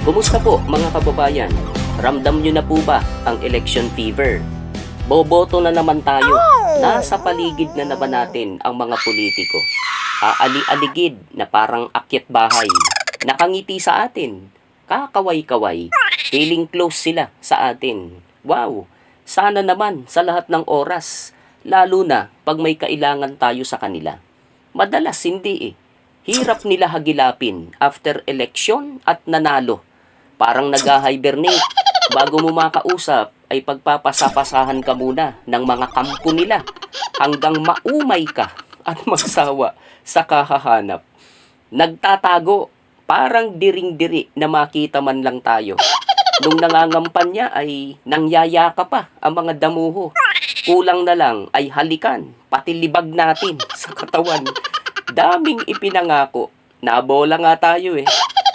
Kumusta po mga kababayan? Ramdam nyo na po ba ang election fever? Boboto na naman tayo. Nasa paligid na naman natin ang mga politiko. Aali-aligid na parang akyat bahay. Nakangiti sa atin. Kakaway-kaway. Feeling close sila sa atin. Wow! Sana naman sa lahat ng oras. Lalo na pag may kailangan tayo sa kanila. Madalas hindi eh. Hirap nila hagilapin after election at nanalo. Parang nag-hibernate. Bago mo makausap ay pagpapasapasahan ka muna ng mga kampo nila hanggang maumay ka at magsawa sa kahahanap. Nagtatago, parang diring-diri na makita man lang tayo. Nung nangangampanya ay nangyayaka pa ang mga damuho. Kulang na lang ay halikan, pati libag natin sa katawan. Daming ipinangako. Nabola nga tayo eh.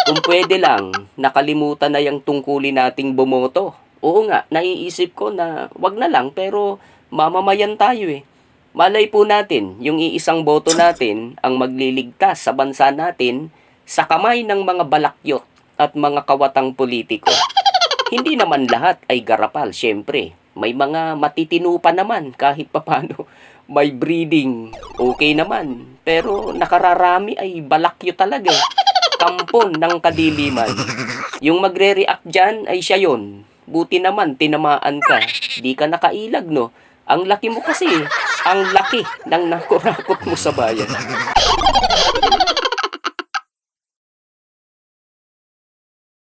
Kung pwede lang, nakalimutan na yung tungkulin nating bumoto. Oo nga, naiisip ko na wag na lang pero mamamayan tayo eh. Malay po natin, yung iisang boto natin ang magliligtas sa bansa natin sa kamay ng mga balakyot at mga kawatang politiko. Hindi naman lahat ay garapal, syempre. May mga matitino pa naman kahit papano. May breeding, okay naman. Pero nakararami ay balakyo talaga eh. Kampon ng kadiliman. Yung magre-react dyan ay siya yon. Buti naman, tinamaan ka. Di ka nakailag, no? Ang laki mo kasi. Ang laki ng nakurakot mo sa bayan.